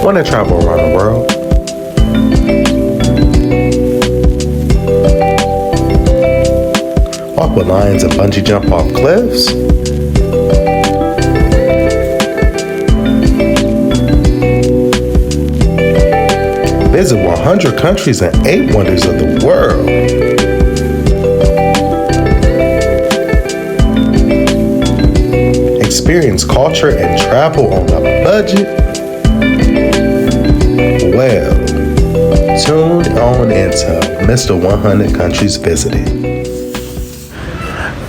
Want to travel around the world? Walk with lions and bungee jump off cliffs? Visit 100 countries and 8 wonders of the world. Experience culture and travel on a budget? Well, tune on into Mr. 100 Countries Visited.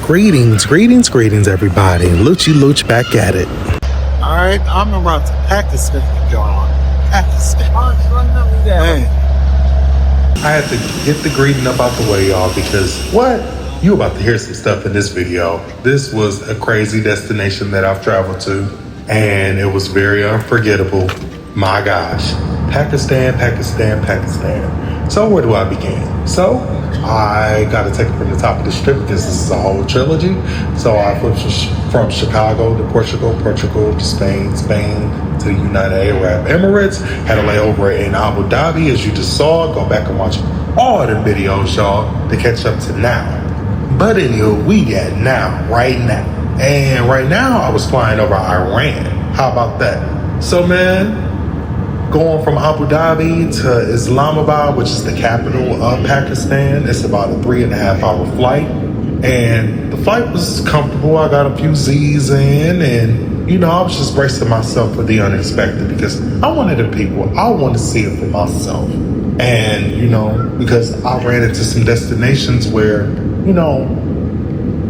Greetings, everybody. Lucci Luch back at it. All right, I'm about to Pakistan, y'all. Pakistan. Hey. I had to get the greeting up out the way, y'all, because what? You about to hear some stuff in this video. This was a crazy destination that I've traveled to, and it was very unforgettable. My gosh. Pakistan. So where do I begin? So I got to take it from the top of the strip because this is a whole trilogy. So I flew from Chicago to Portugal to Spain to the United Arab Emirates. Had a layover in Abu Dhabi, as you just saw. Go back and watch all the videos, y'all, to catch up to now. But anyway, we at right now. And right now, I was flying over Iran. How about that? So, man, going from Abu Dhabi to Islamabad, which is the capital of Pakistan, it's about a 3.5 hour flight. And the flight was comfortable. I got a few Z's in, and, I was just bracing myself for the unexpected because I wanted the people. I want to see it for myself. And, because I ran into some destinations where,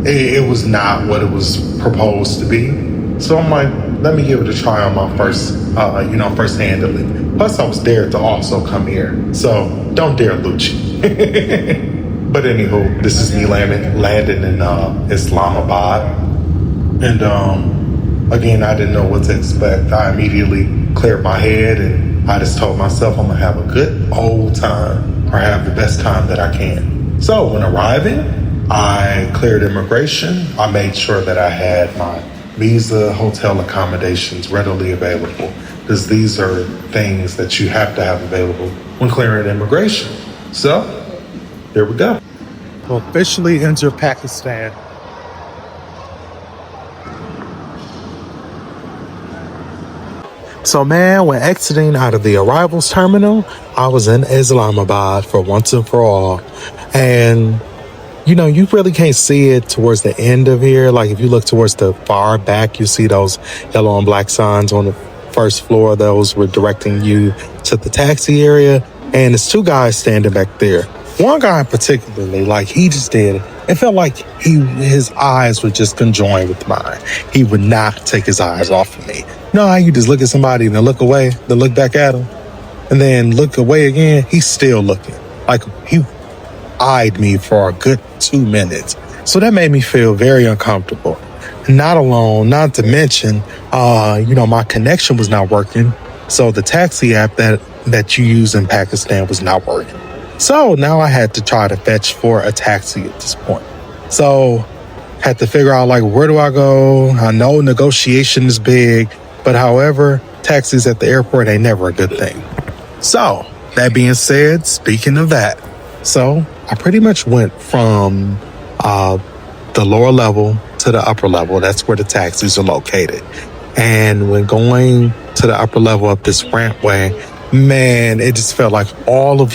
it was not what it was proposed to be. So I'm like, let me give it a try on my first handling. Plus, I was dared to also come here. So don't dare Lucci. But anywho, this is me landing in Islamabad. And again, I didn't know what to expect. I immediately cleared my head and I just told myself I'm gonna have a good old time or have the best time that I can. So when arriving, I cleared immigration. I made sure that I had my visa, hotel accommodations readily available, because these are things that you have to have available when clearing immigration. So, here we go. Officially enter Pakistan. So, man, when exiting out of the arrivals terminal, I was in Islamabad for once and for all. And you really can't see it towards the end of here. Like if you look towards the far back, you see those yellow and black signs on the first floor. Those were directing you to the taxi area. And there's 2 guys standing back there. One guy in particularly, like he just did it. It felt like his eyes were just conjoined with mine. He would not take his eyes off of me. You know how you just look at somebody and then look away, then look back at him, and then look away again? He's still looking. Like he eyed me for a good 2 minutes. So that made me feel very uncomfortable. Not alone, not to mention, my connection was not working. So the taxi app that you use in Pakistan was not working. So now I had to try to fetch for a taxi at this point. So had to figure out, like, where do I go? I know negotiation is big, but however, taxis at the airport ain't never a good thing. So that being said, speaking of that, so I pretty much went from the lower level to the upper level. That's where the taxis are located. And when going to the upper level up this rampway, man, it just felt like all of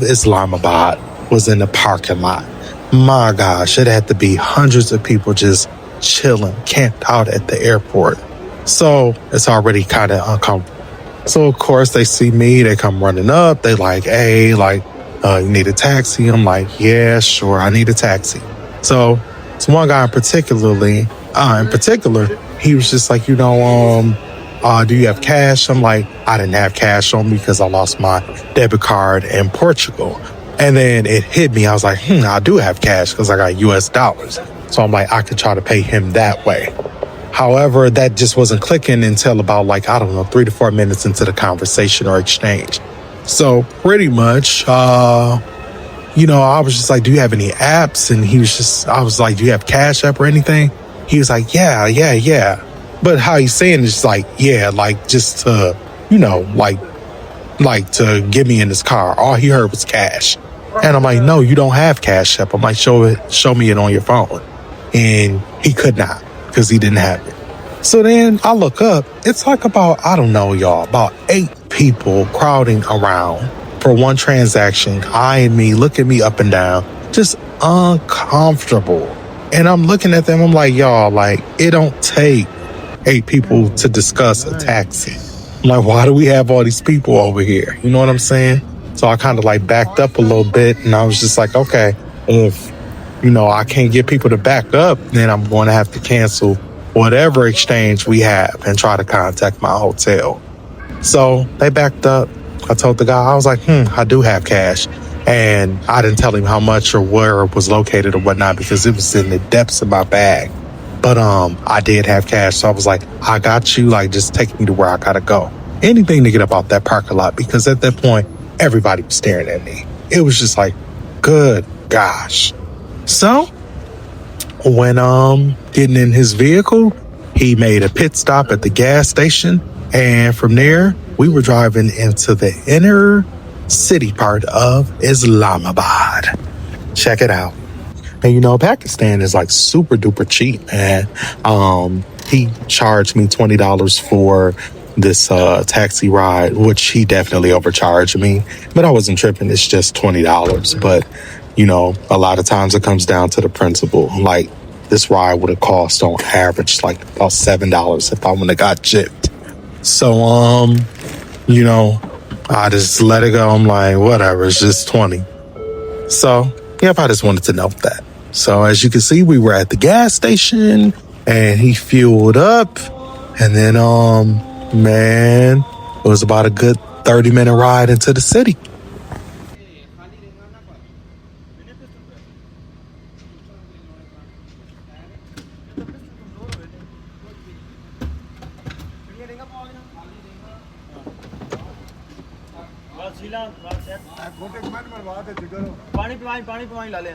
Islamabad was in the parking lot. My gosh, it had to be hundreds of people just chilling, camped out at the airport. So it's already kind of uncomfortable. So of course they see me, they come running up. They like, hey, like, you need a taxi? I'm like, yeah, sure, I need a taxi. So one guy in particular, he was just like, do you have cash? I'm like, I didn't have cash on me because I lost my debit card in Portugal. And then it hit me. I was like, I do have cash because I got US dollars. So I'm like, I could try to pay him that way. However, that just wasn't clicking until about 3 to 4 minutes into the conversation or exchange. So pretty much, I was just like, do you have any apps? And I was like, do you have Cash App or anything? He was like, yeah. But how he's saying is like, yeah, like just to like to get me in his car. All he heard was cash. And I'm like, no, you don't have Cash App. I'm like, show me it on your phone. And he could not because he didn't have it. So then I look up, it's like about, I don't know, y'all, about 8 people crowding around for one transaction, eyeing me, looking me up and down, just uncomfortable. And I'm looking at them, I'm like, y'all, like, it don't take 8 people to discuss a taxi. I'm like, why do we have all these people over here? You know what I'm saying? So I kind of like backed up a little bit and I was just like, okay, if, I can't get people to back up, then I'm going to have to cancel whatever exchange we have and try to contact my hotel. So they backed up. I told the guy, I was like, I do have cash. And I didn't tell him how much or where it was located or whatnot because it was in the depths of my bag. But I did have cash. So I was like, I got you. Like, just take me to where I got to go. Anything to get up out that parking lot because at that point, everybody was staring at me. It was just like, good gosh. So when getting in his vehicle, he made a pit stop at the gas station. And from there, we were driving into the inner city part of Islamabad. Check it out. And Pakistan is like super duper cheap, man. He charged me $20 for this taxi ride, which he definitely overcharged me. But I wasn't tripping. It's just $20. But, a lot of times it comes down to the principle. Like, this ride would have cost on average like about $7 if I wouldn't have got gypped. So, I just let it go. I'm like, whatever, it's just 20. So, yep, I just wanted to note that. So as you can see, we were at the gas station and he fueled up. And then, man, it was about a good 30-minute ride into the city. पानी ला ले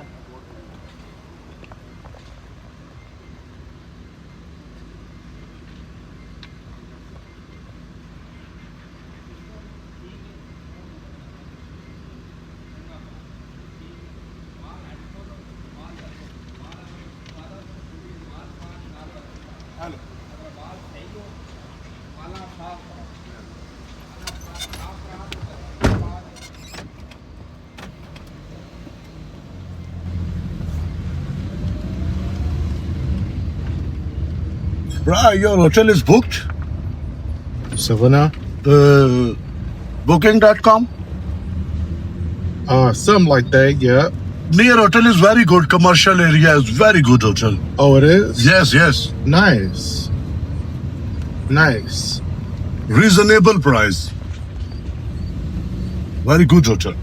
Right, your hotel is booked. Savannah? Booking.com. Something like that, yeah. Near hotel is very good. Commercial area is very good hotel. Oh, it is? Yes. Nice. Reasonable price. Very good hotel.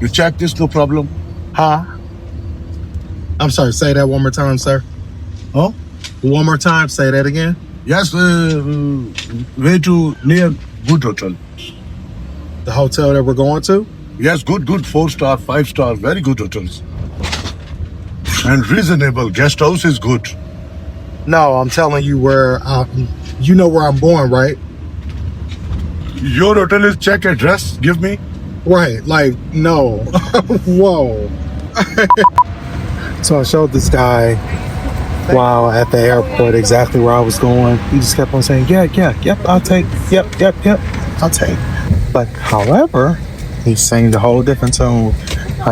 You check this, no problem. Huh? I'm sorry, say that one more time, sir. Oh? One more time, say that again. Yes, way to near good hotel. The hotel that we're going to? Yes, good. 4-star, 5-star, very good hotels. And reasonable. Guest house is good. No, I'm telling you where, you know where I'm going, right? Your hotel is check address, give me. Right, like, no. Whoa. So I showed this guy while at the airport exactly where I was going. He just kept on saying, yep, I'll take. But however, he sang a whole different tune.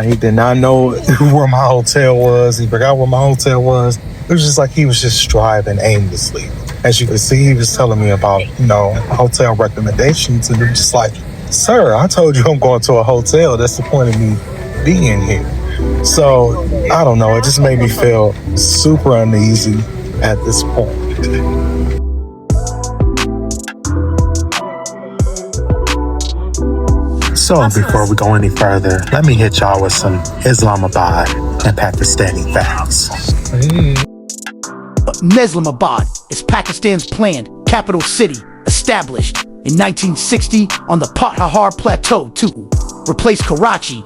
He did not know where my hotel was. He forgot where my hotel was. It was just like he was just driving aimlessly. As you can see, he was telling me about, hotel recommendations. And it was just like, sir, I told you I'm going to a hotel. That's the point of me being here. So, I don't know. It just made me feel super uneasy at this point. So, before we go any further, let me hit y'all with some Islamabad and Pakistani facts. Islamabad is Pakistan's planned capital city, established in 1960 on the Pothahar Plateau to replace Karachi.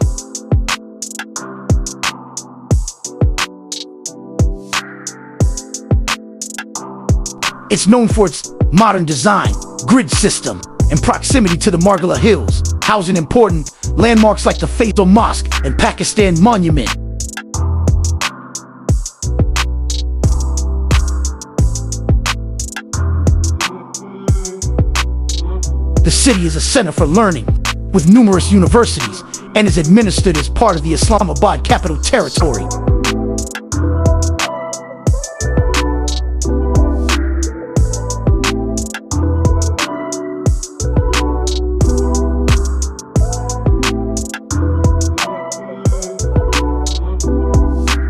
It's known for its modern design, grid system, and proximity to the Margala Hills, housing important landmarks like the Faisal Mosque and Pakistan Monument. The city is a center for learning, with numerous universities, and is administered as part of the Islamabad Capital Territory.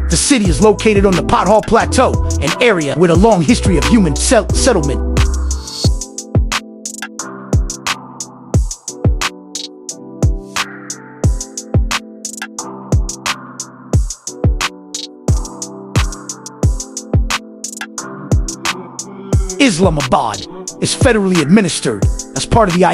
The city is located on the Pothar Plateau, an area with a long history of human settlement. Islamabad is federally administered as part of the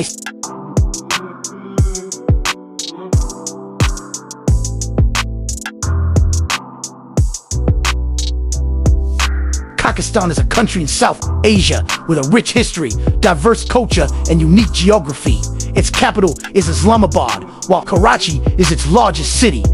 Pakistan is a country in South Asia with a rich history, diverse culture, and unique geography. Its capital is Islamabad, while Karachi is its largest city.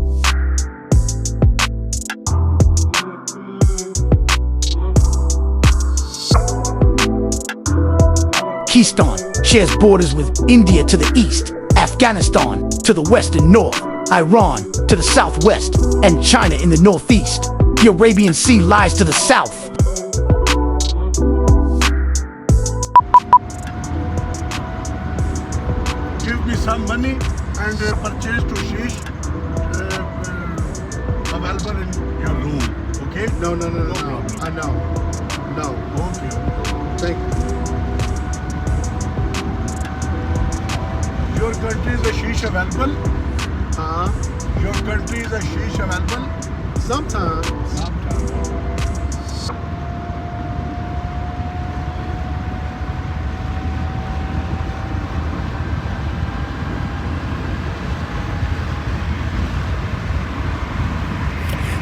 Pakistan shares borders with India to the east, Afghanistan to the west and north, Iran to the southwest, and China in the northeast. The Arabian Sea lies to the south. Give me some money and purchase to sheesh available in your room. Okay? No. problem. I know. No. Okay. Thank you. Your country is a sheesh available? Your country is a sheesh available? Sometimes.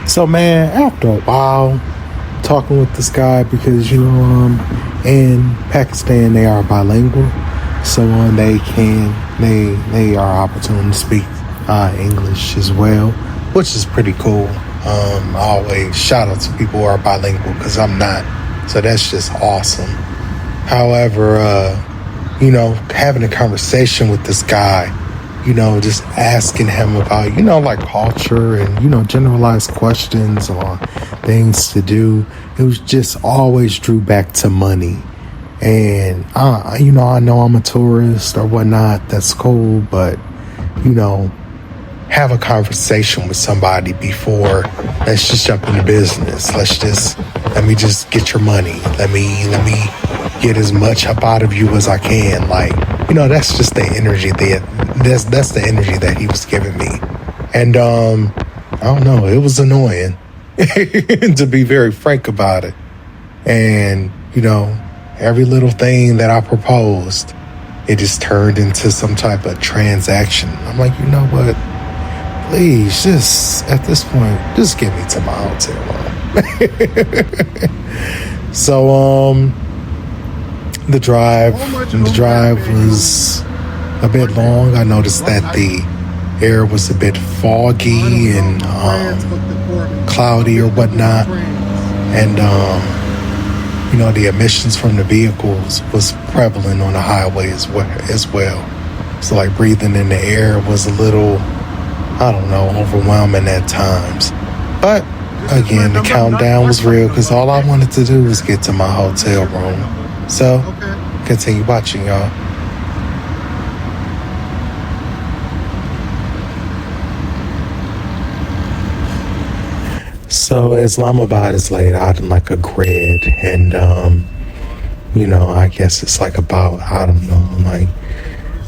So man, after a while talking with this guy, because in Pakistan they are bilingual, so they are opportune to speak English as well, which is pretty cool. I always shout out to people who are bilingual because I'm not, so that's just awesome. However, having a conversation with this guy, just asking him about, like culture and, generalized questions or things to do. It was just always drew back to money. And, I know I'm a tourist or whatnot. That's cool. But, have a conversation with somebody before let's just jump into business. Let me just get your money. Let me get as much up out of you as I can. Like, that's just the energy that's the energy that he was giving me. And I don't know, it was annoying to be very frank about it. And, every little thing that I proposed, it just turned into some type of transaction. I'm like, you know what? Please, just at this point, just get me to my hotel room. So, the drive was a bit long. I noticed that the air was a bit foggy and cloudy or whatnot. And, the emissions from the vehicles was prevalent on the highway as well. So like breathing in the air was a little, overwhelming at times. But again, the countdown was real because all I wanted to do was get to my hotel room. So continue watching, y'all. So Islamabad is laid out in like a grid, and I guess it's like about,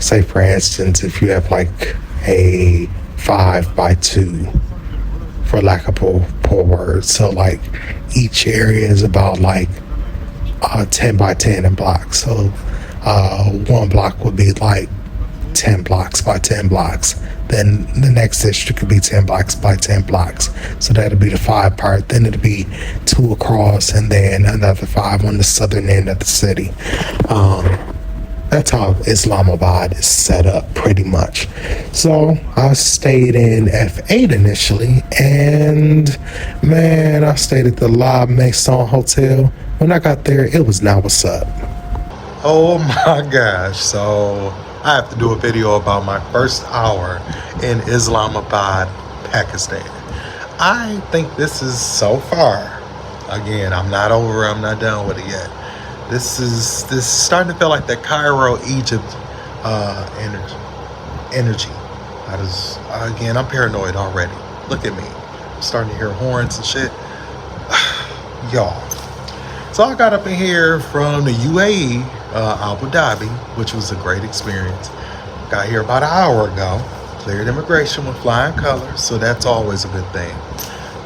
say for instance, if you have like a 5x2, for lack of poor words, so like each area is about like 10x10 in blocks. So one block would be like 10 blocks by 10 blocks. Then the next district could be 10 blocks by 10 blocks. So that'll be the 5 part. Then it'll be 2 across and then another 5 on the southern end of the city. That's how Islamabad is set up pretty much. So I stayed in F8 initially, and man, I stayed at the La Maison Hotel. When I got there, it was now what's up. Oh my gosh, so I have to do a video about my first hour in Islamabad, Pakistan. I think this is so far. Again, I'm not over, I'm not done with it yet. This is starting to feel like that Cairo, Egypt energy. Again, I'm paranoid already. Look at me. I'm starting to hear horns and shit. Y'all. So I got up in here from the UAE, Abu Dhabi, which was a great experience. Got here about an hour ago. Cleared immigration with flying colors, so that's always a good thing.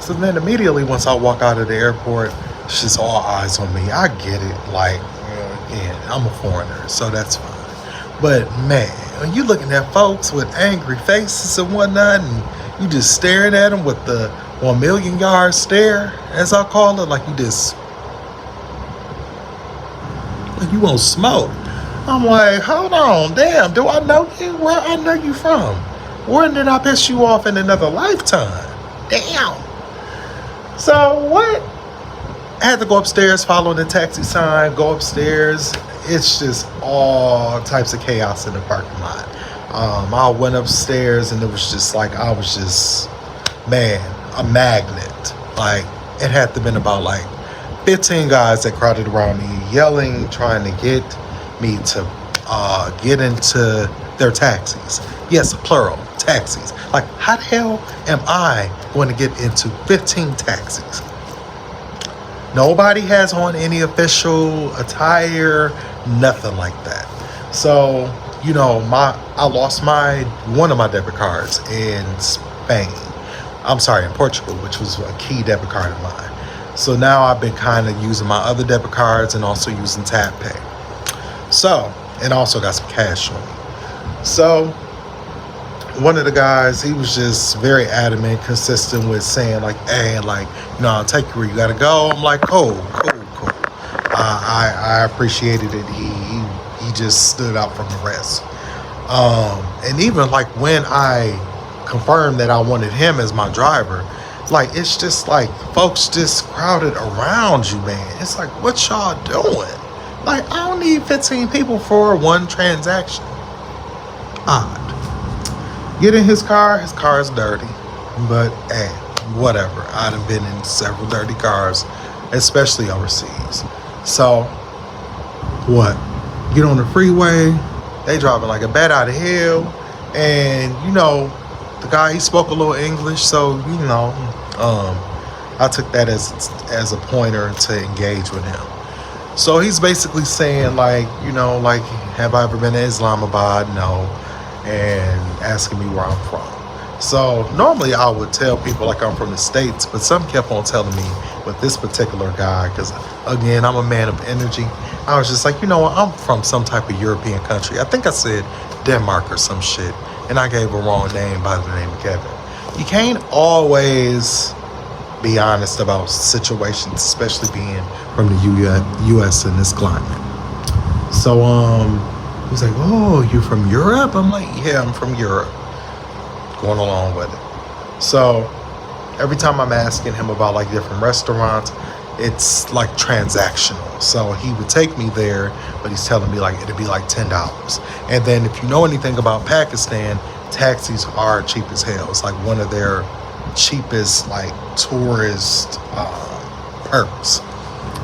So then immediately once I walk out of the airport, it's just all eyes on me. I get it. Like, again, I'm a foreigner, so that's fine. But man, when you looking at folks with angry faces and whatnot, and you just staring at them with the 1,000,000 yard stare, as I call it, like you won't smoke. I'm like, hold on, damn, do I know you? Where I know you from? When did I piss you off in another lifetime? Damn. So what? I had to go upstairs, follow the taxi sign, go upstairs. It's just all types of chaos in the parking lot. I went upstairs and it was just like, I was just, man, a magnet. Like, it had to have been about like 15 guys that crowded around me, yelling, trying to get me to get into their taxis. Yes, plural, taxis. Like, how the hell am I going to get into 15 taxis? Nobody has on any official attire, nothing like that. So, you know, I lost one of my debit cards in Spain. I'm sorry, in Portugal, which was a key debit card of mine. So now I've been kind of using my other debit cards and also using Tap Pay. So, and also got some cash on me. So, one of the guys, he was just very adamant, consistent with saying like, hey, like, you know, I'll take you where you gotta go. I'm like, cool. I appreciated it. He just stood out from the rest. And even like when I confirmed that I wanted him as my driver, like, it's just like folks just crowded around you, man. It's like, what y'all doing? Like, I don't need 15 people for one transaction. Odd. Get in his car is dirty. But hey, whatever. I'd have been in several dirty cars, especially overseas. So, what? Get on the freeway, they driving like a bat out of hell. And, you know, the guy, he spoke a little English, so, you know, I took that as a pointer to engage with him. So he's basically saying, like, you know, like, have I ever been to Islamabad? No. And asking me where I'm from. So normally I would tell people like I'm from the States, but some kept on telling me with this particular guy, because again, I'm a man of energy. I was just like, you know what, I'm from some type of European country. I think I said Denmark or some shit, and I gave a wrong name by the name of Kevin. You can't always be honest about situations, especially being from the U.S. in this climate. So he's like, oh, you from Europe? I'm like, yeah, I'm from Europe. Going along with it. So every time I'm asking him about like different restaurants, it's like transactional. So he would take me there, but he's telling me like it'd be like $10. And then if you know anything about Pakistan, taxis are cheap as hell. It's like one of their cheapest like tourist perks.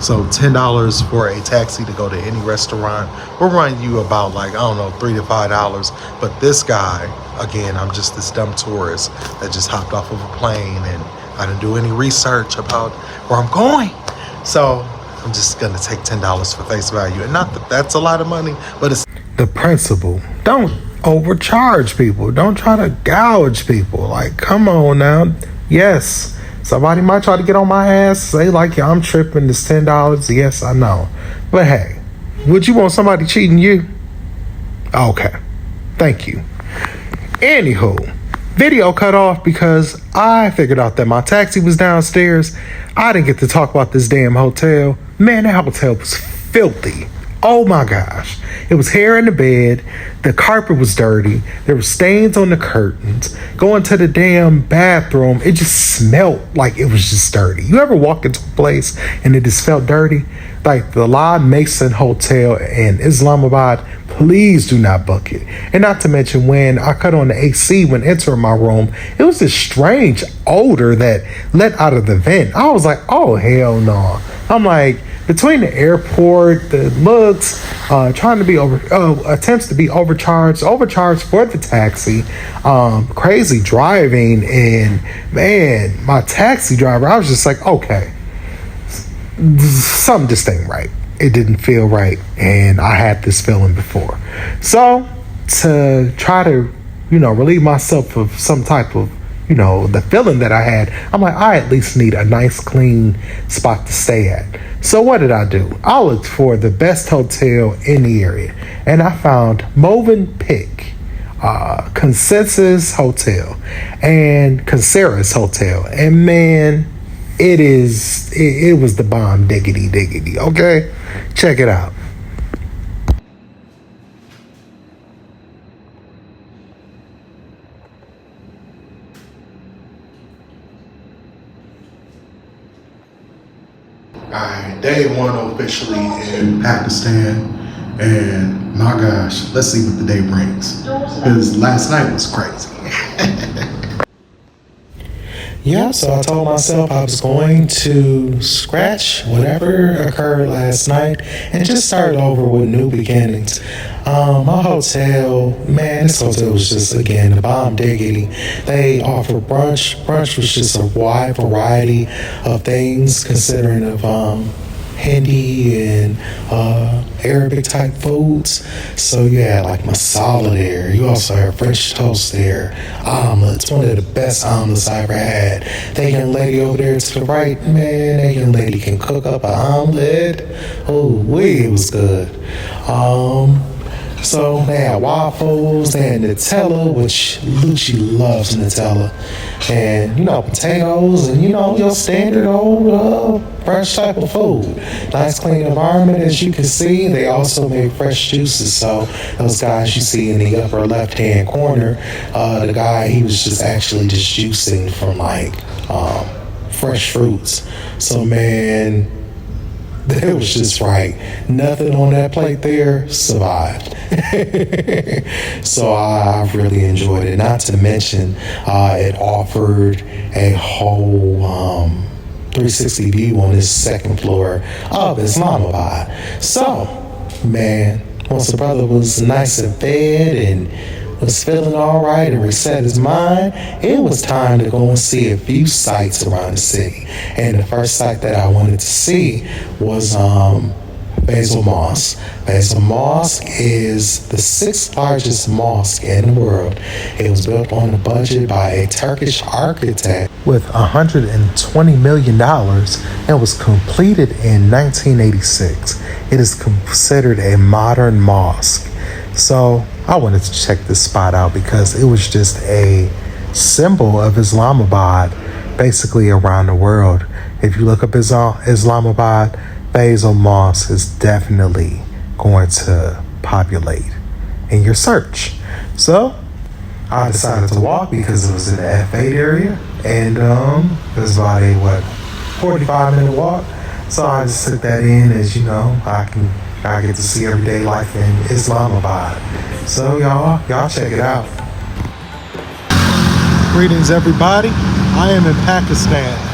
So $10 for a taxi to go to any restaurant will run you about like, I don't know, $3 to $5. But this guy, again, I'm just this dumb tourist that just hopped off of a plane and I didn't do any research about where I'm going. So I'm just gonna take $10 for face value. And not that that's a lot of money, but it's the principle. Don't overcharge people. Don't try to gouge people. Like, come on now. Yes, somebody might try to get on my ass, say like, yeah, I'm tripping, this $10. Yes, I know. But hey, would you want somebody cheating you? Okay, thank you. Anywho, video cut off because I figured out that my taxi was downstairs. I didn't get to talk about this damn hotel. Man, that hotel was filthy. Oh my gosh. It was hair in the bed. The carpet was dirty. There were stains on the curtains. Going to the damn bathroom, it just smelled like it was just dirty. You ever walk into a place and it just felt dirty? Like the La Mason Hotel in Islamabad, please do not book it. And not to mention when I cut on the AC when entering my room, it was this strange odor that let out of the vent. I was like, oh hell no. I'm like, between the airport, the looks, trying to be attempts to be overcharged for the taxi, crazy driving, and man, my taxi driver, I was just like, okay, something just ain't right. It didn't feel right, and I had this feeling before. So to try to, relieve myself of some type of, the feeling that I had, I'm like, I at least need a nice, clean spot to stay at. So what did I do? I looked for the best hotel in the area, and I found Movenpick, Consensus Hotel, and Conceras Hotel. And man, it was the bomb diggity diggity. Okay, check it out. Alright, day one officially in Pakistan, and my gosh, let's see what the day brings. Because last night was crazy. Yeah, so I told myself I was going to scratch whatever occurred last night and just start over with new beginnings. My hotel, man, this hotel was just, again, the bomb diggity. They offer brunch. Brunch was just a wide variety of things, considering of Hindi and Arabic type foods. So you had like masala there. You also had French toast there. Omelets, one of the best omelets I ever had. That young lady over there to the right, man, that young lady can cook up an omelet. Oh, it was good. So they had waffles, they had Nutella, which Lucci loves Nutella, and potatoes, and your standard old fresh type of food. Nice clean environment, as you can see. They also made fresh juices. So those guys you see in the upper left hand corner, the guy, he was just actually just juicing from like fresh fruits. So man, it was just right. Nothing on that plate there survived. So I really enjoyed it. Not to mention, it offered a whole 360 view on this second floor of Islamabad. So, man, once the brother was nice and fed and was feeling all right and reset his mind, it was time to go and see a few sights around the city. And the first site that I wanted to see was Basil Mosque. Basil Mosque is the 6th largest mosque in the world. It was built on a budget by a Turkish architect with $120 million and was completed in 1986. It is considered a modern mosque. So I wanted to check this spot out because it was just a symbol of Islamabad basically around the world. If you look up Islamabad, Basil Mosque is definitely going to populate in your search. So I decided to walk because it was in the F8 area, and it was about a 45-minute walk. So I just took that in as I get to see everyday life in Islamabad. So y'all check it out. Greetings, everybody. I am in Pakistan.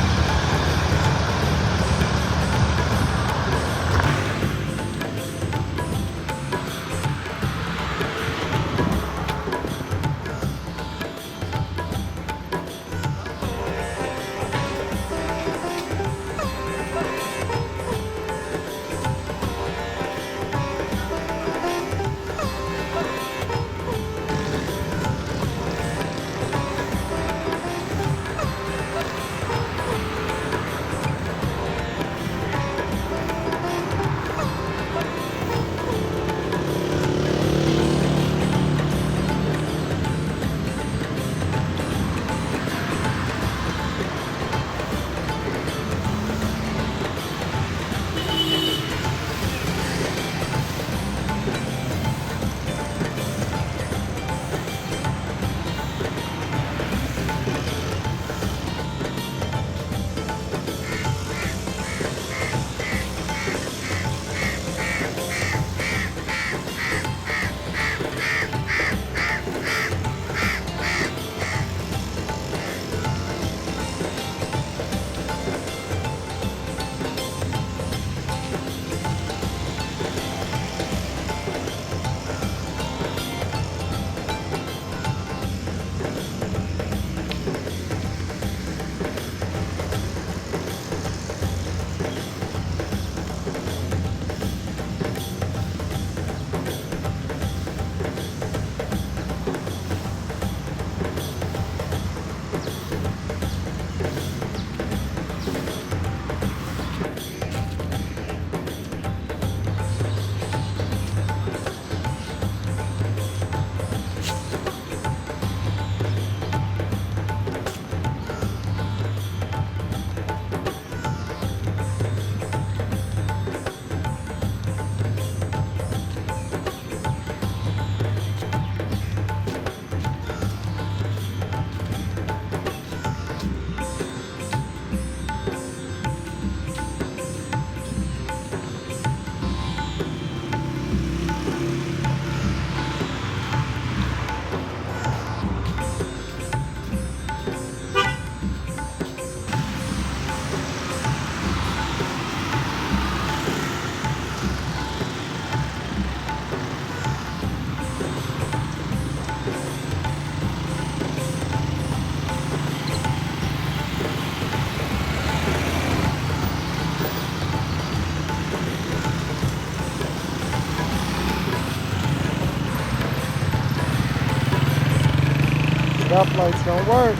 Stoplights don't work.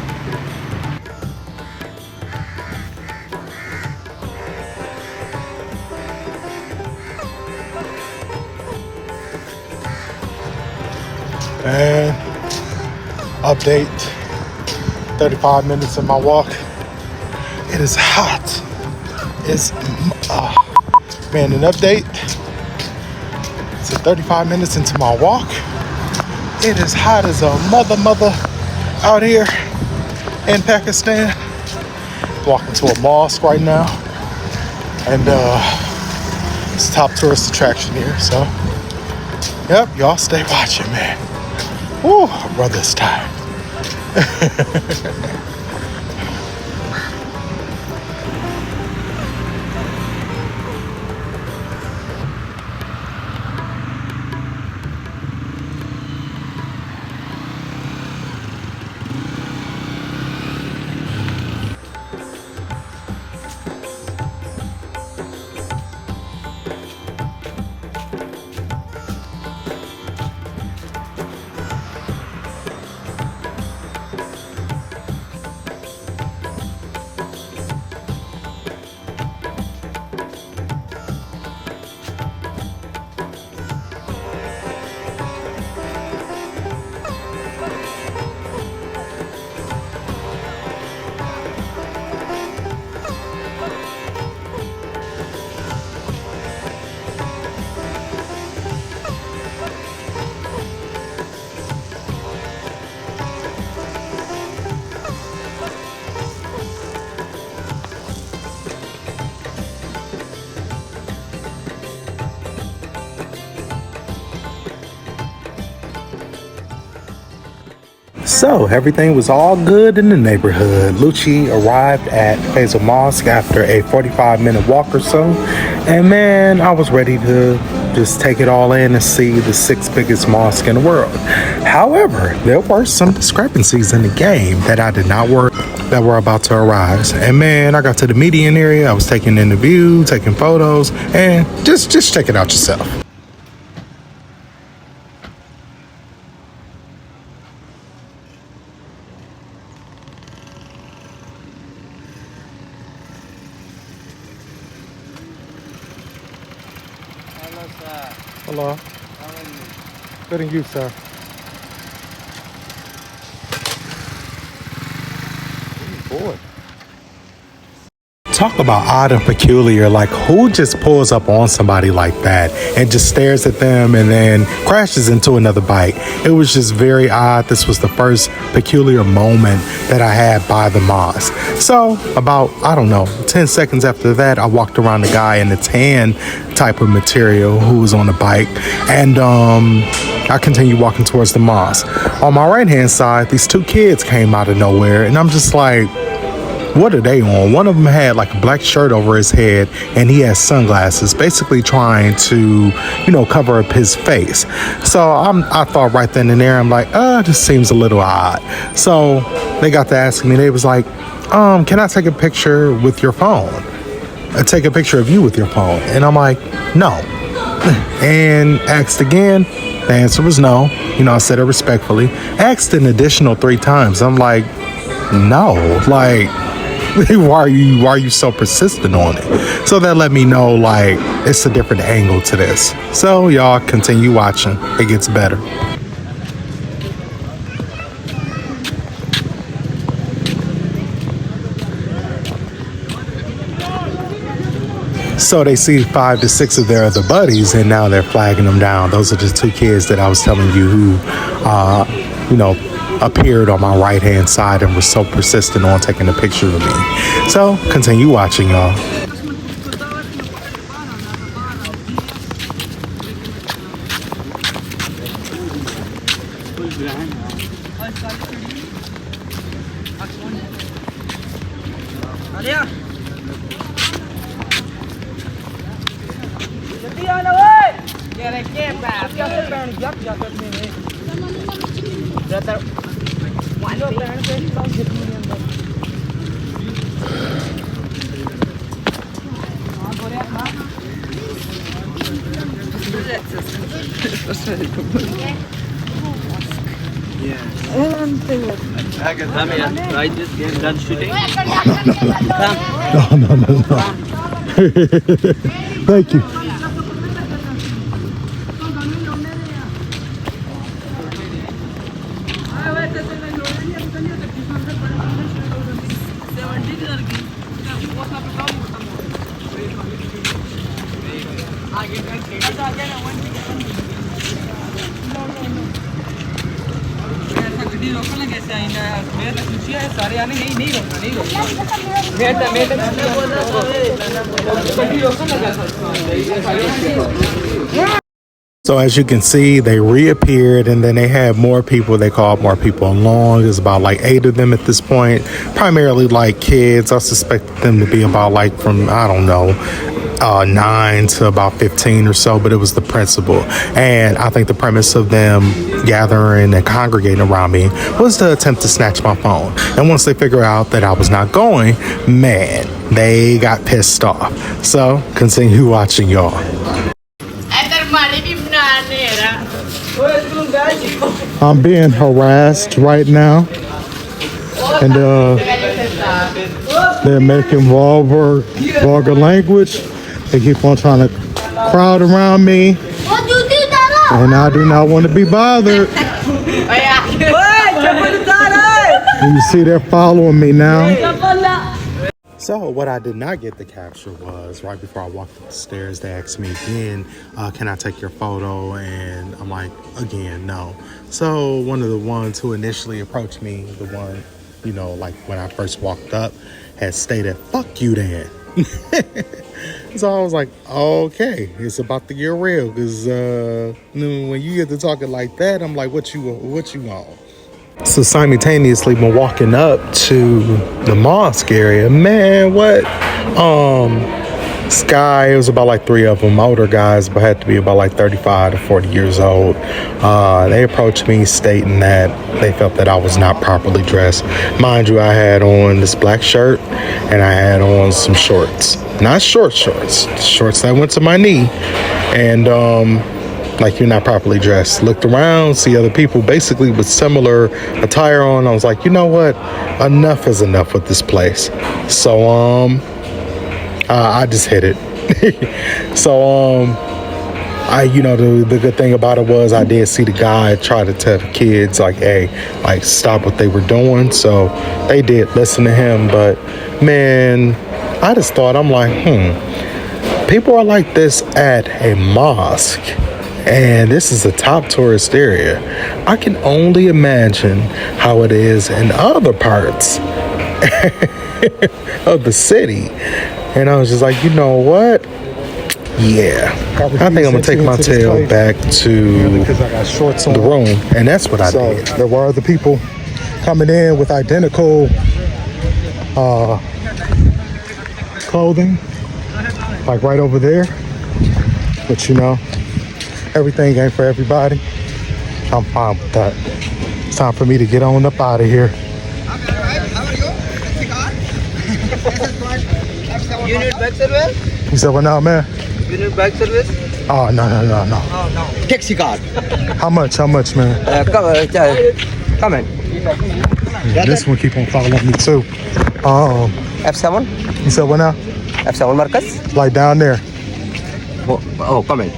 And update, 35 minutes in my walk. It is hot. It's, man, an update. It's 35 minutes into my walk. It is hot as a mother out here in Pakistan. Walking to a mosque right now. And it's a top tourist attraction here, so. Yep, y'all stay watching, man. Woo, my brother's tired. So everything was all good in the neighborhood. Lucci arrived at Faisal Mosque after a 45-minute walk or so. And man, I was ready to just take it all in and see the 6th biggest mosque in the world. However, there were some discrepancies in the game that I did not work that were about to arise. And man, I got to the median area. I was taking in the view, taking photos, and just check it out yourself. Hello. How are you? Good, and you, sir? Boy. Talk about odd and peculiar. Like, who just pulls up on somebody like that and just stares at them and then crashes into another bike? It was just very odd. This was the first peculiar moment that I had by the mosque. So about, I don't know, 10 seconds after that, I walked around the guy in the tan type of material who was on the bike, and I continued walking towards the mosque. On my right hand side, these 2 kids came out of nowhere, and I'm just like, what are they on? One of them had like a black shirt over his head, and he had sunglasses, basically trying to, cover up his face. So I thought right then and there, I'm like, this seems a little odd. So they got to asking me, they was like, can I take a picture with your phone? Take a picture of you with your phone. And I'm like, no. And asked again. The answer was no. I said it respectfully. Asked an additional 3 times. I'm like, no. Like, why are you so persistent on it? So that let me know, like, it's a different angle to this. So y'all continue watching. It gets better. So they see 5 to 6 of their other buddies, and now they're flagging them down. Those are the 2 kids that I was telling you who, appeared on my right-hand side and were so persistent on taking a picture of me. So continue watching, y'all. Come here. Try this game. Done shooting. No. Thank you. So as you can see, they reappeared and then they had more people. They called more people along. There's about like 8 of them at this point, primarily like kids. I suspect them to be about like from, I don't know, 9 to about 15 or so, but it was the principal. And I think the premise of them gathering and congregating around me was to attempt to snatch my phone. And once they figured out that I was not going, man, they got pissed off. So continue watching, y'all. I'm being harassed right now, and they're making vulgar language. They keep on trying to crowd around me, and I do not want to be bothered. And you see they're following me now. So what I did not get to capture was right before I walked up the stairs, they asked me again, can I take your photo? And I'm like, again, no. So one of the ones who initially approached me, the one, you know, like when I first walked up, had stated, "Fuck you then." So I was like, okay, it's about to get real. Because when you get to talking like that, I'm like, what you want? So simultaneously, when walking up to the mosque area, man, what? This guy, it was about like 3 of them, older guys, but had to be about like 35 to 40 years old. They approached me stating that they felt that I was not properly dressed. Mind you, I had on this black shirt and I had on some shorts. Not shorts, shorts that went to my knee. And like, you're not properly dressed. Looked around, see other people basically with similar attire on. I was like, you know what? Enough is enough with this place. So I just hit it. So the good thing about it was I did see the guy try to tell the kids like, hey, like, stop what they were doing. So they did listen to him. But man, I just thought, I'm like, people are like this at a mosque. And this is a top tourist area. I can only imagine how it is in other parts of the city. And I was just like, you know what? Yeah. I think I'm going to take my tail back to the room. And that's what I did. There were other people coming in with identical clothing, like right over there. But you know, everything ain't for everybody. I'm fine with that. It's time for me to get on up out of here. You need back service? You said what now, man? You need back service? Oh, no. Taxi car. How much, man? Come in. Yeah, this one keep on following me too. F7? You said what now? F7 Marcus? Like down there. Oh, come in.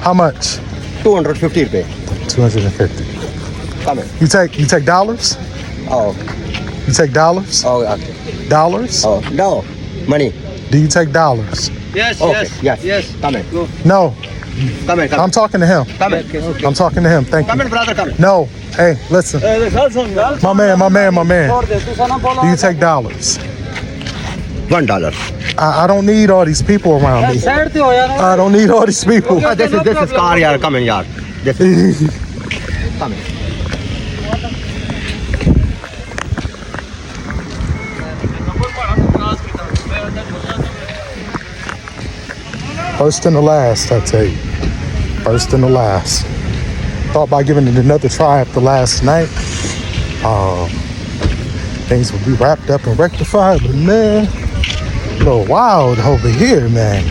How much? 250 rupees. 250. Come in. You take dollars? Oh. You take dollars? Oh, okay. Dollars? Oh, no. Money. Do you take dollars? Yes, okay. Yes. Come in. Go. No. Come in. I'm talking to him. Come in. I'm talking to him. Thank you. Come in, brother. Come in. No. Hey, listen. My man. Do you take dollars? $1. I don't need all these people around me. I don't need all these people. This is car, yaar. Come in, yaar. Come in. First and the last, I tell you. First and the last. Thought by giving it another try after last night, things would be wrapped up and rectified, but man, a little wild over here, man.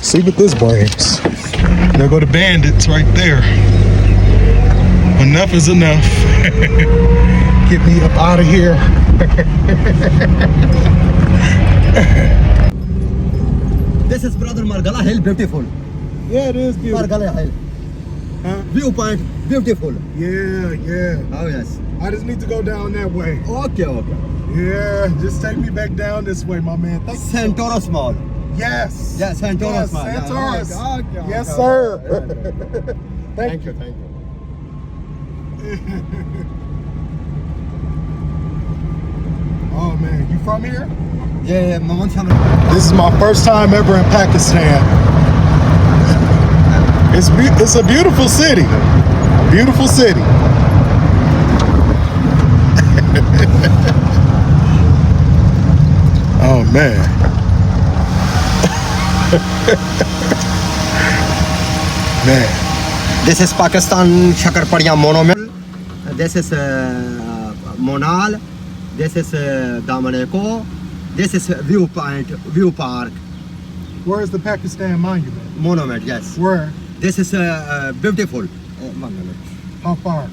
See what this brings. There go the bandits right there. Enough is enough. Get me up out of here. This is brother Margala Hill, beautiful. Yeah, it is beautiful. Margala Hill. Huh? Viewpoint, beautiful. Yeah. Oh yes. I just need to go down that way. Okay. Yeah, just take me back down this way, my man. Thank you. Santoros Mall. Yes. Yeah, Santoros Mall. Santoros. Okay. Yes, sir. Thank you. Oh man, you from here? Yeah, Maman Cham. This is my first time ever in Pakistan. It's a beautiful city. Beautiful city. Oh man. Man. This is Pakistan Shakarpadiya Monument. This is Monal. This is Damaneko. This is View Park. Where is the Pakistan monument? Monument, yes. Where? This is beautiful. Monument. How far?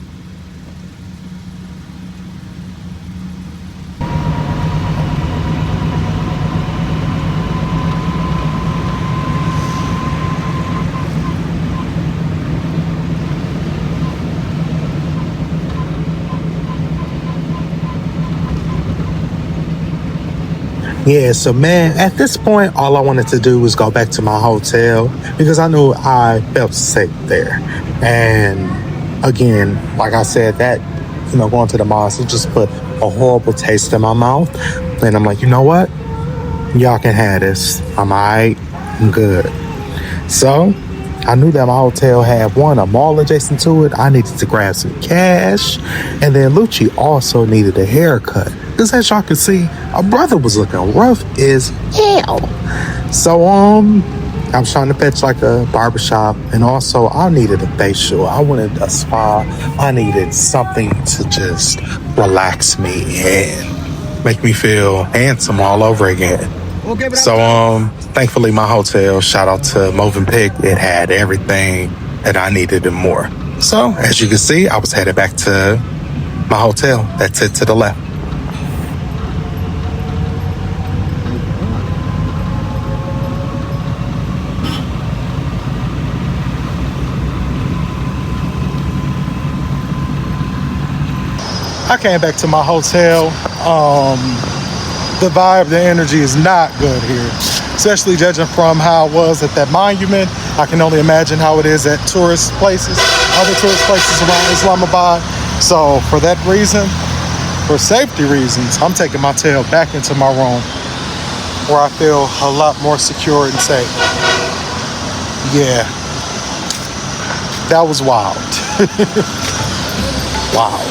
Yeah, so man, at this point, all I wanted to do was go back to my hotel because I knew I felt safe there. And again, like I said, that, going to the mosque, it just put a horrible taste in my mouth. And I'm like, you know what? Y'all can have this. I'm all right. I'm good. So I knew that my hotel had a mall adjacent to it. I needed to grab some cash. And then Lucci also needed a haircut. Because as y'all can see, our brother was looking rough as hell. So, I was trying to fetch like a barbershop. And also, I needed a facial. I wanted a spa. I needed something to just relax me and make me feel handsome all over again. Okay, brother. So, thankfully, my hotel, shout out to Movenpick, it had everything that I needed and more. So, as you can see, I was headed back to my hotel. That's it to the left. I came back to my hotel. The vibe, the energy is not good here, especially judging from how it was at that monument. I can only imagine how it is at tourist places, other tourist places around Islamabad. So for that reason, for safety reasons, I'm taking my tail back into my room where I feel a lot more secure and safe. Yeah, that was wild. Wild.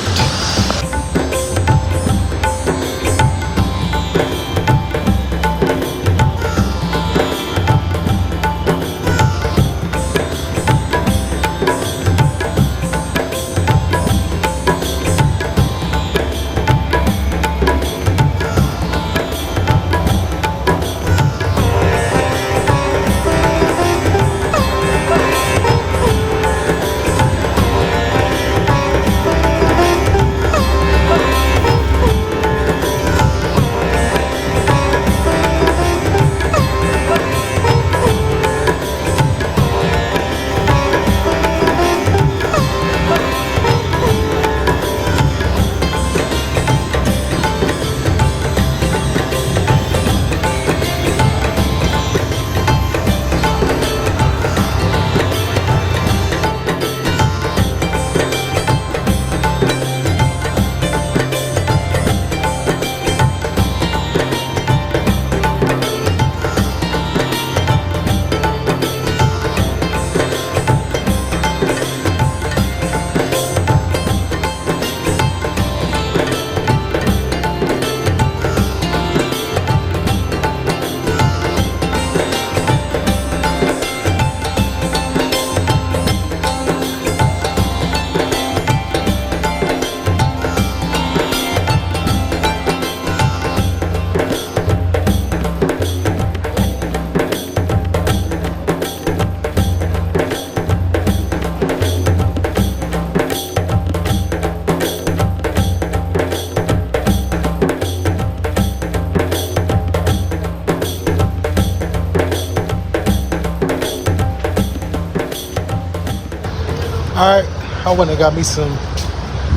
All right, I went and got me some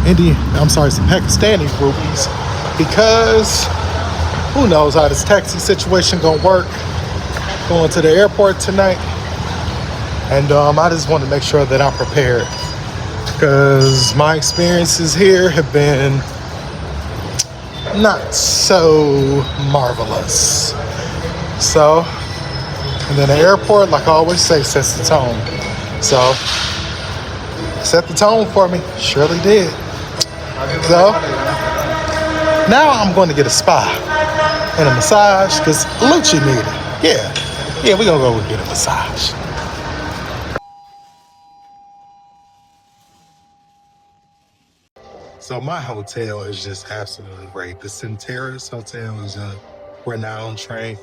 some Pakistani rupees because who knows how this taxi situation gonna work. Going to the airport tonight, and I just want to make sure that I'm prepared because my experiences here have been not so marvelous. So, and then the airport, like I always say, sets the tone. So, set the tone for me. Surely did. So, now I'm going to get a spa and a massage because Lucci needed it. Yeah, we're going to go and get a massage. So my hotel is just absolutely great. The Centeras Hotel is a renowned chain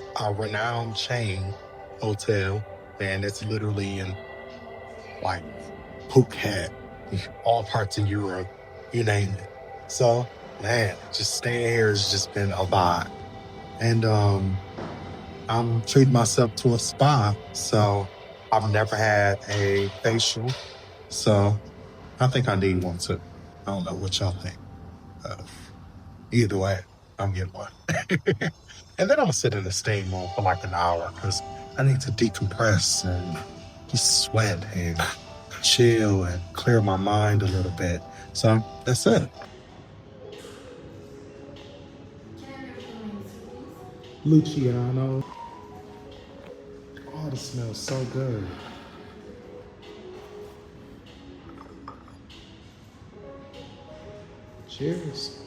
hotel, and it's literally in like Phuket, all parts of Europe, you name it. So man, just staying here has just been a vibe, and I'm treating myself to a spa. So I've never had a facial, so I think I need one too. I don't know what y'all think. Uh, Either way, I'm getting one. And then I'm gonna sit in the steam room for like an hour because I need to decompress and just sweat and chill and clear my mind a little bit. So that's it. Luciano. Oh, this smells so good. Cheers.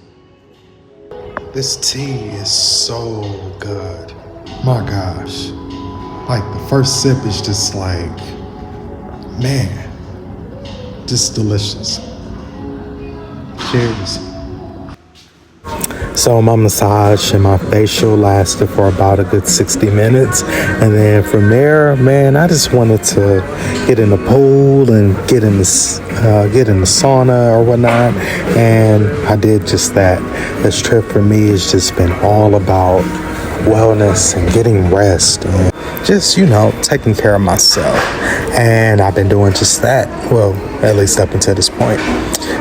This tea is so good. My gosh. Like the first sip is just like, man, just delicious. Cheers. So my massage and my facial lasted for about a good 60 minutes. And then from there, man, I just wanted to get in the pool and get in the sauna or whatnot. And I did just that. This trip for me has just been all about wellness and getting rest and just, taking care of myself. And I've been doing just that. Well, at least up until this point.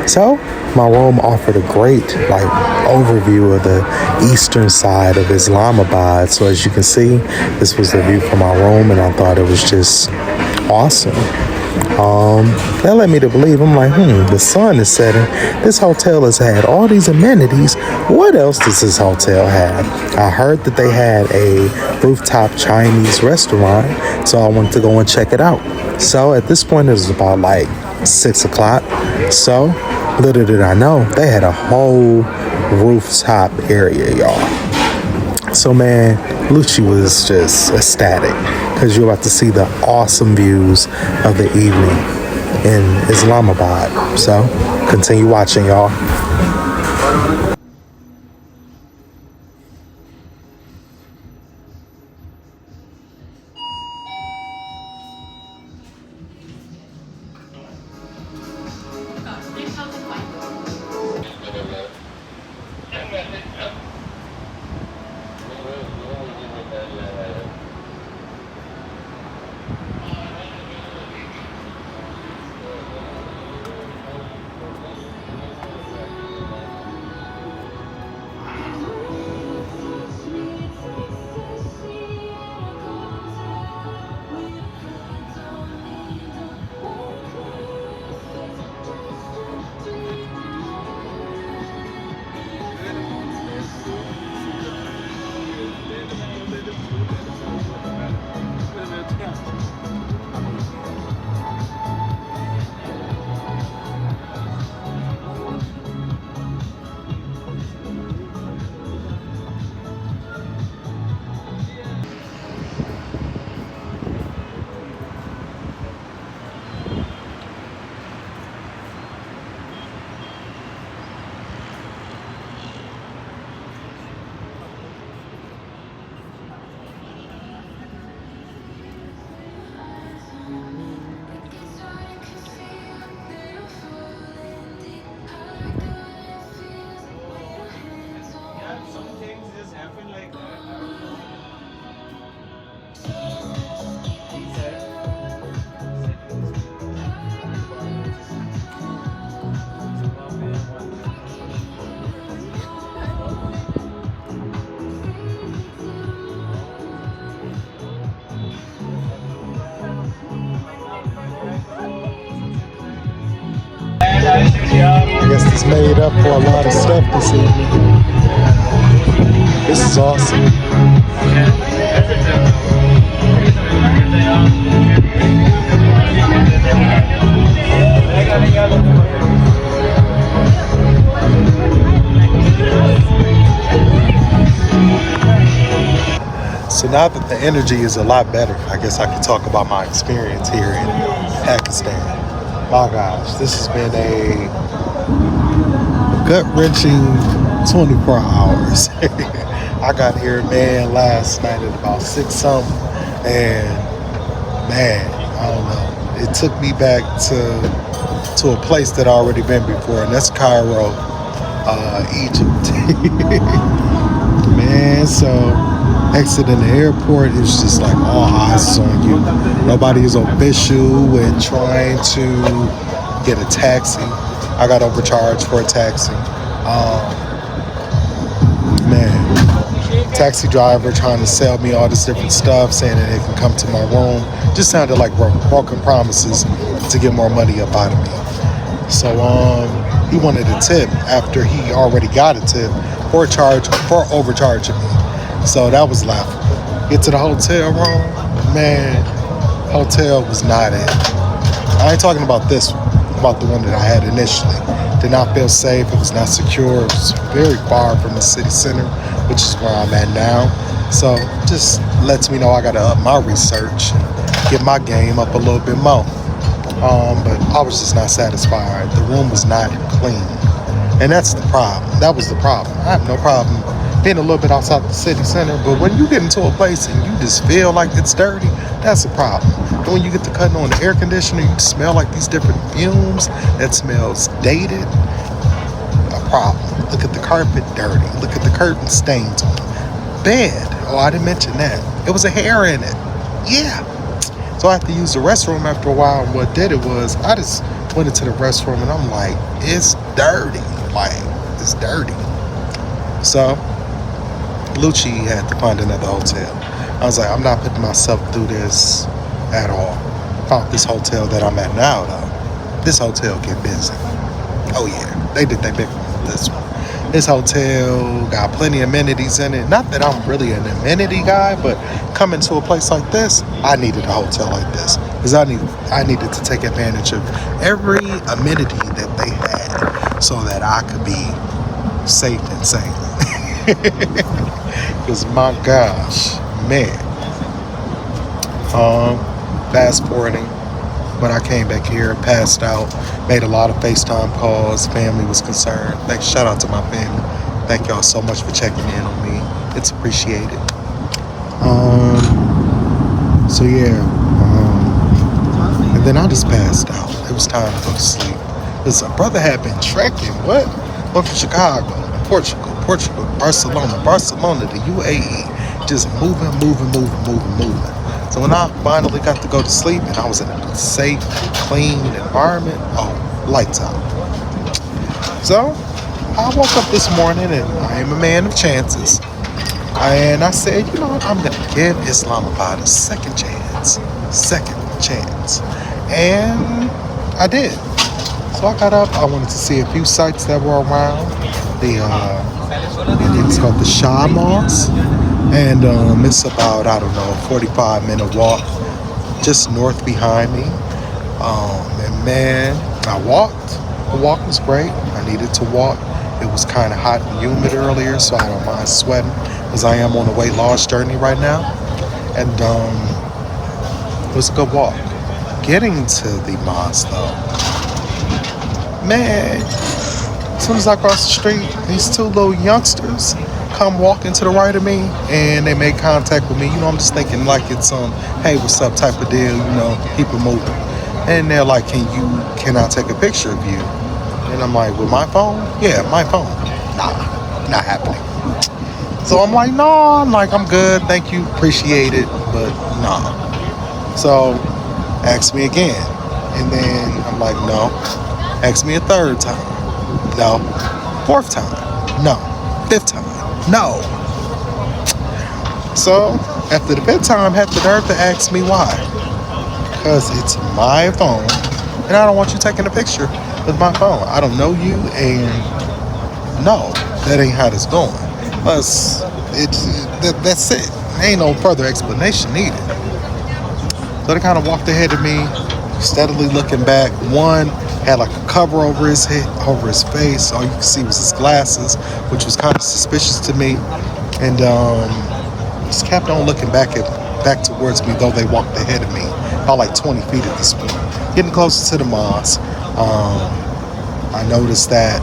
So my room offered a great overview of the eastern side of Islamabad. So as you can see, this was the view from my room, and I thought it was just awesome. That led me to believe, I'm like, the sun is setting. This hotel has had all these amenities. What else does this hotel have? I heard that they had a rooftop Chinese restaurant, so I wanted to go and check it out. So at this point, it was about 6 o'clock. So little did I know, they had a whole rooftop area, y'all. So man, Lucci was just ecstatic because you're about to see the awesome views of the evening in Islamabad. So continue watching, y'all. guess this made up for a lot of stuff this evening. This is awesome. So now that the energy is a lot better, I guess I could talk about my experience here in Pakistan. My gosh, this has been a gut-wrenching 24 hours. I got here, man, last night at about 6 something, and man, I don't know. It took me back to a place that I already been before, and that's Cairo, Egypt. Man, so exiting the airport, it's just like all eyes is on you. Nobody is official with trying to get a taxi. I got overcharged for a taxi. Man, taxi driver trying to sell me all this different stuff, saying that they can come to my room. Just sounded like broken promises to get more money up out of me. So he wanted a tip after he already got a tip for overcharging me. So that was laughable. Get to the hotel room, man, hotel was not it. I ain't talking about this one, about the one that I had initially. Did not feel safe, it was not secure, it was very far from the city center, which is where I'm at now. So just lets me know I gotta up my research and get my game up a little bit more. But I was just not satisfied. The room was not clean. And that's the problem. That was the problem. I have no problem being a little bit outside the city center, but when you get into a place and you just feel like it's dirty, that's a problem. And when you get to cutting on the air conditioner, you smell like these different fumes that smells dated, a problem. Look at the carpet dirty. Look at the curtain stains on the bed. Oh, I didn't mention that. It was a hair in it. Yeah. So I had to use the restroom after a while, and what did it was I just went into the restroom and I'm like, it's dirty. Like, it's dirty. So Lucci had to find another hotel. I was like, I'm not putting myself through this at all. Found this hotel that I'm at now, though. This hotel get busy. Oh yeah, they did their big one with this one. This hotel got plenty of amenities in it. Not that I'm really an amenity guy, but coming to a place like this, I needed a hotel like this because I needed to take advantage of every amenity that they had so that I could be safe and sane. Because my gosh, man. Fast forwarding, when I came back here, passed out, made a lot of FaceTime calls, family was concerned. Shout out to my family. Thank y'all so much for checking in on me. It's appreciated. So yeah, and then I just passed out. It was time to go to sleep. Because a brother had been trekking, went from Chicago, Portugal, Barcelona to UAE, just moving. So when I finally got to go to sleep and I was in a safe, clean environment, lights out. So I woke up this morning and I am a man of chances. And I said, you know what, I'm gonna give Islamabad a second chance. And I did. So I got up, I wanted to see a few sites that were around. It's called the Shah Mosque, and it's about, 45-minute walk just north behind me. And man, I walked. The walk was great. I needed to walk. It was kind of hot and humid earlier, so I don't mind sweating as I am on a weight loss journey right now. And it was a good walk. Getting to the mosque though, man, as soon as I crossed the street, these two little youngsters come walking to the right of me and they make contact with me. You know, I'm just thinking like it's hey, what's up type of deal, you know, keep it moving. And they're like, can I take a picture of you? And I'm like, with my phone? Yeah, my phone. Nah, not happening. So I'm like, no, I'm good, thank you, appreciate it, but nah. So ask me again. And then I'm like, no. Ask me a third time. No. Fourth time. No. Fifth time. No. So after the fifth time, had the nerve to ask me why. Because it's my phone and I don't want you taking a picture with my phone. I don't know you, and no, that ain't how it's going. Plus, that's it. Ain't no further explanation needed. So they kind of walked ahead of me, steadily looking back. One had like a cover over his head, over his face. All you could see was his glasses, which was kind of suspicious to me. And just kept on looking back towards me, though they walked ahead of me, about like 20 feet at this point. Getting closer to the mosque, I noticed that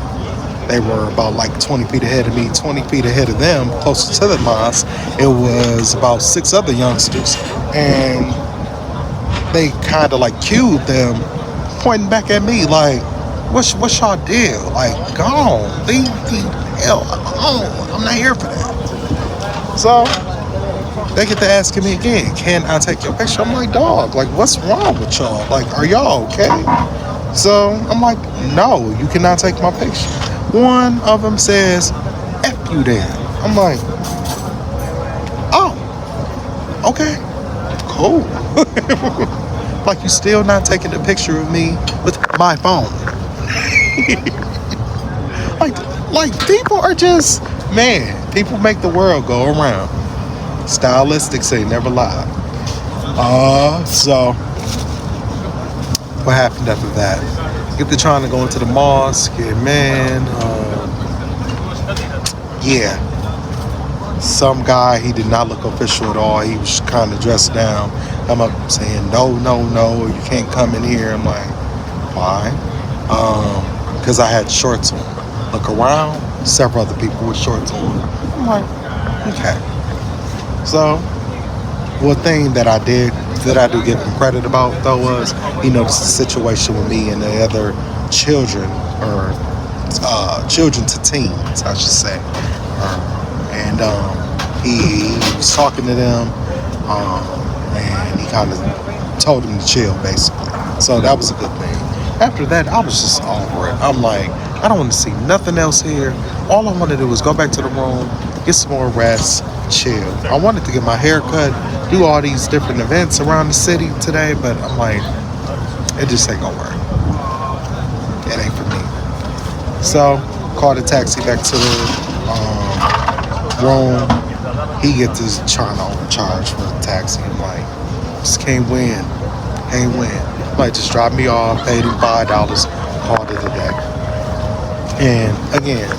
they were about like 20 feet ahead of me, 20 feet ahead of them, closer to the mosque. It was about 6 other youngsters. And they kind of like cued them, pointing back at me like, what's y'all deal? Like, go on, leave the hell alone. I'm not here for that. So they get to asking me again, can I take your picture? I'm like, dog, like, what's wrong with y'all? Like, are y'all okay? So I'm like, no, you cannot take my picture. One of them says, F you then. I'm like, oh, okay, cool. Like, you still not taking a picture of me with my phone. like people are just, man, people make the world go around. Stylistics ain't never lie. So what happened after that? Get to trying to go into the mosque, and man, yeah. Some guy, he did not look official at all. He was kind of dressed down. I'm up saying, no, you can't come in here. I'm like, why? Because I had shorts on. Look around, several other people with shorts on. I'm like, okay. So, one thing that I do give him credit about, though, was he noticed the situation with me and the other children, or children to teens, I should say. And he was talking to them, and he kind of told them to chill, basically. So that was a good thing. After that, I was just over it. I'm like, I don't want to see nothing else here. All I want to do is go back to the room, get some more rest, chill. I wanted to get my hair cut, do all these different events around the city today, but I'm like, it just ain't gonna work. It ain't for me. So, called a taxi back to the room. He gets his trying to overcharge for the taxi. I'm like, just can't win. Like, just drop me off, paid him $5, called it a day. And again,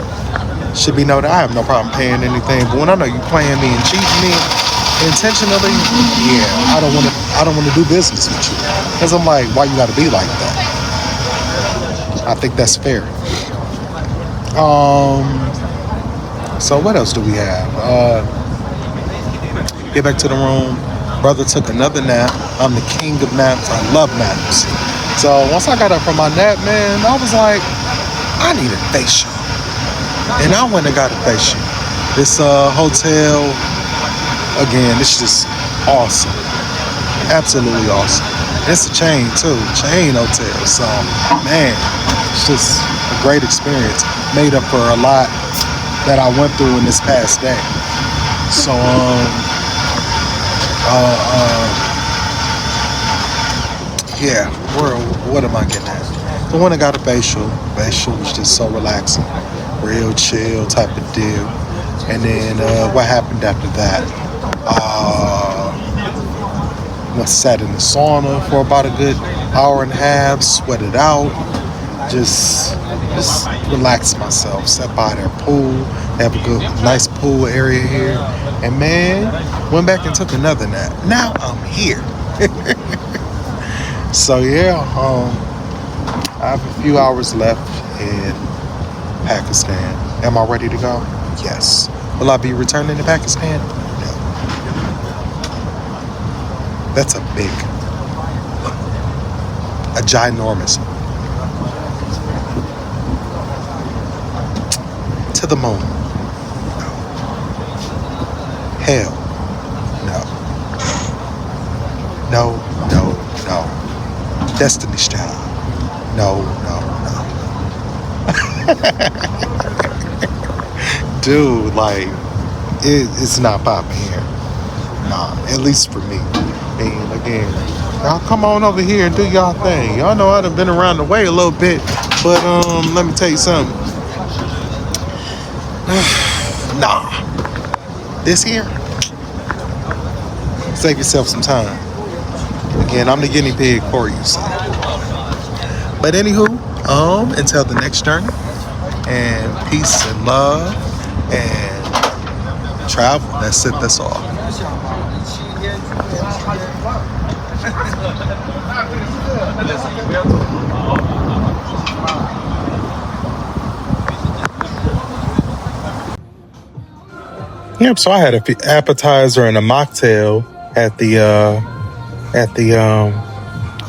should be noted, I have no problem paying anything, but when I know you playing me and cheating me intentionally, yeah, I don't want to do business with you. Because I'm like, why you got to be like that? I think that's fair. So what else do we have? Get back to the room. Brother took another nap. I'm the king of naps. I love naps. So once I got up from my nap, man, I was like, I need a facial. And I went and got a facial. This hotel, again, it's just awesome. Absolutely awesome. It's a chain too, chain hotel. So, man, it's just a great experience. Made up for a lot that I went through in this past day. So, yeah, what am I getting at? So when I got a facial was just so relaxing, real chill type of deal. And then what happened after that? I sat in the sauna for about a good hour and a half, sweated out, just relaxed myself. Sat by their pool, they have a good, nice pool area here, and man, went back and took another nap. Now I'm here. So yeah, I have a few hours left in Pakistan. Am I ready to go? Yes. Will I be returning to Pakistan? No. That's a ginormous to the moon. No. Hell, no. No. Destiny's Child. No. Dude, like, it's not popping here. Nah, at least for me. And again, y'all come on over here and do y'all thing. Y'all know I done been around the way a little bit, but let me tell you something. Nah, this here, save yourself some time. Again, I'm the guinea pig for you, so. But anywho, until the next journey, and peace and love and travel. That's it. That's all. Yep. So I had an appetizer and a mocktail at the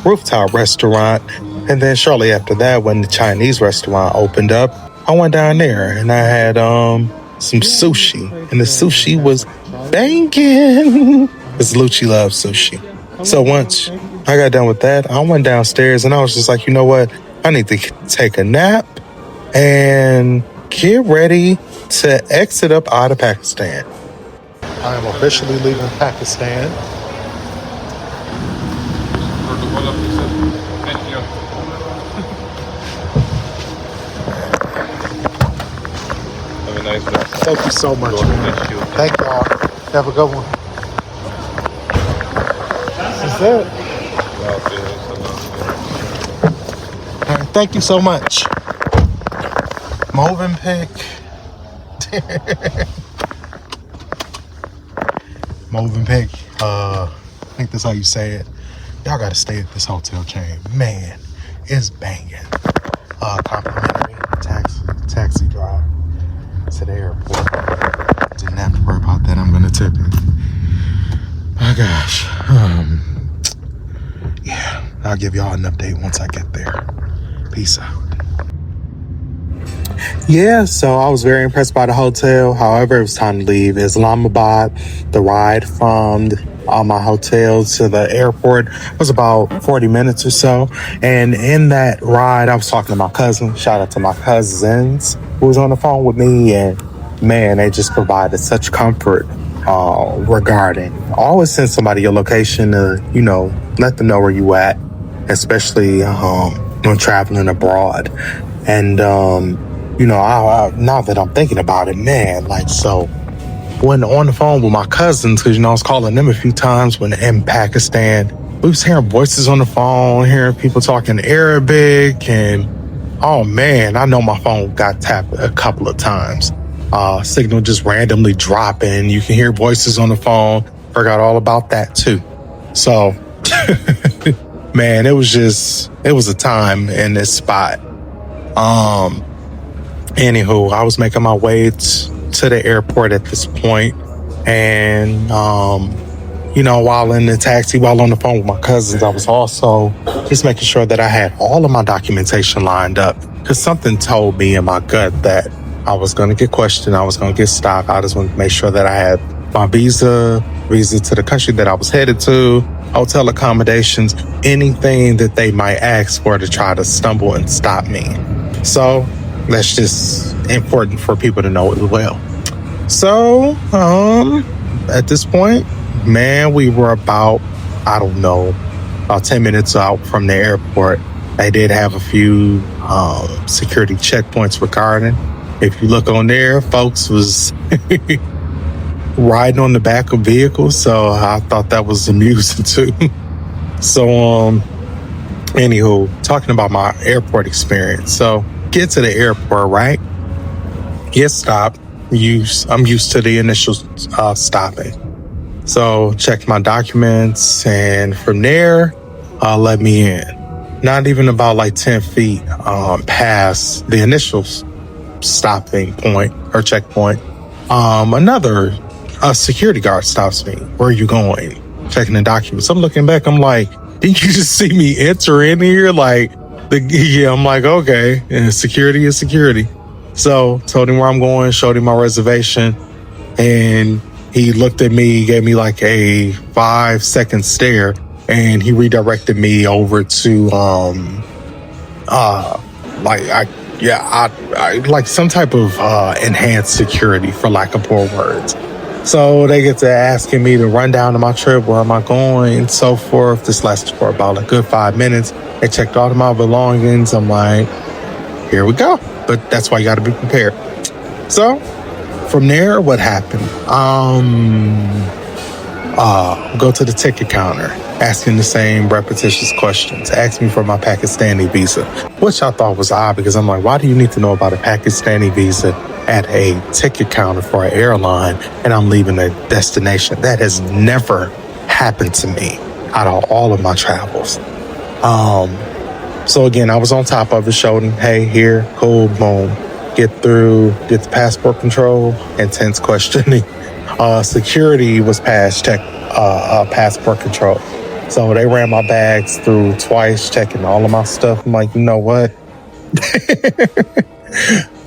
rooftop restaurant, and then shortly after that, when the Chinese restaurant opened up, I went down there and I had some sushi, and the sushi was banging. Because Lucci loves sushi. So once I got done with that, I went downstairs and I was just like, you know what? I need to take a nap and get ready to exit up out of Pakistan. I am officially leaving Pakistan. Have a nice day. Thank you so much, man. Thank y'all. Have a good one. This is it. All right, thank you so much. Movenpick. Movenpick. I think that's how you say it. Y'all gotta stay at this hotel chain. Man, it's banging. Complimentary taxi drive to the airport. Didn't have to worry about that. I'm gonna tip him. Oh gosh. Yeah, I'll give y'all an update once I get there. Peace out. Yeah, so I was very impressed by the hotel. However, it was time to leave Islamabad. The ride from my hotel to the airport was about 40 minutes or so. And in that ride, I was talking to my cousin. Shout out to my cousins who was on the phone with me. And man, they just provided such comfort regarding. Always send somebody your location to, let them know where you at, especially when traveling abroad. And, now that I'm thinking about it, man, when on the phone with my cousins, because, I was calling them a few times when in Pakistan, we was hearing voices on the phone, hearing people talking Arabic, and, oh man, I know my phone got tapped a couple of times. Signal just randomly dropping. You can hear voices on the phone. Forgot all about that too. So, man, it was a time in this spot. Anywho, I was making my way to the airport at this point, and while in the taxi, while on the phone with my cousins, I was also just making sure that I had all of my documentation lined up, because something told me in my gut that I was going to get questioned, I was going to get stopped. I just wanted to make sure that I had my visa to the country that I was headed to, hotel accommodations, anything that they might ask for to try to stumble and stop me. So that's just important for people to know as well. So, at this point, man, we were about 10 minutes out from the airport. They did have a few security checkpoints regarding. If you look on there, folks was riding on the back of vehicles, so I thought that was amusing too. So, anywho, talking about my airport experience. So, get to the airport, right? Get stopped. I'm used to the initial stopping. So, checked my documents, and from there, let me in. Not even about 10 feet past the initial stopping point or checkpoint. Another security guard stops me. Where are you going? Checking the documents. I'm looking back. I'm like, didn't you just see me enter in here? I'm like, okay. And security is security. So told him where I'm going, showed him my reservation, and he looked at me, gave me a 5-second stare, and he redirected me over to some type of enhanced security, for lack of poor words. So they get to asking me to run down to my trip, where am I going, and so forth. This lasted for about a good 5 minutes. They checked all of my belongings. I'm like, here we go. But that's why you got to be prepared. So from there, what happened? Go to the ticket counter, asking the same repetitious questions. Asked me for my Pakistani visa, which I thought was odd because I'm like, why do you need to know about a Pakistani visa at a ticket counter for an airline and I'm leaving a destination? That has never happened to me out of all of my travels. So again, I was on top of it, showed him, hey, here, cool, boom. Get the passport control, intense questioning. Security was past check, passport control. So they ran my bags through twice, checking all of my stuff. I'm like, you know what?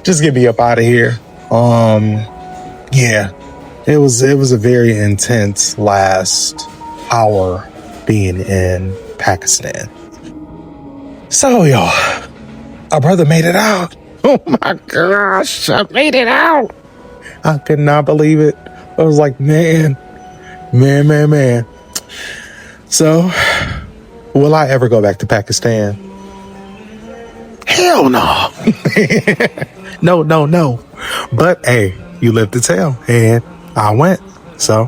Just get me up out of here. Yeah, it was a very intense last hour being in Pakistan. So y'all, our brother made it out. Oh my gosh, I made it out. I could not believe it. I was like, man. So, will I ever go back to Pakistan? Hell no. No. But hey, you live to tell, and I went. So,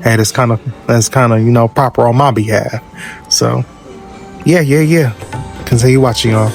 hey, that's kind of proper on my behalf. So, yeah. Continue watching, y'all.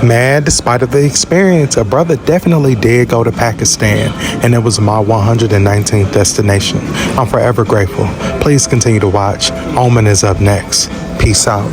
Man, despite of the experience, a brother definitely did go to Pakistan, and it was my 119th destination. I'm forever grateful. Please continue to watch. Omen is up next. Peace out.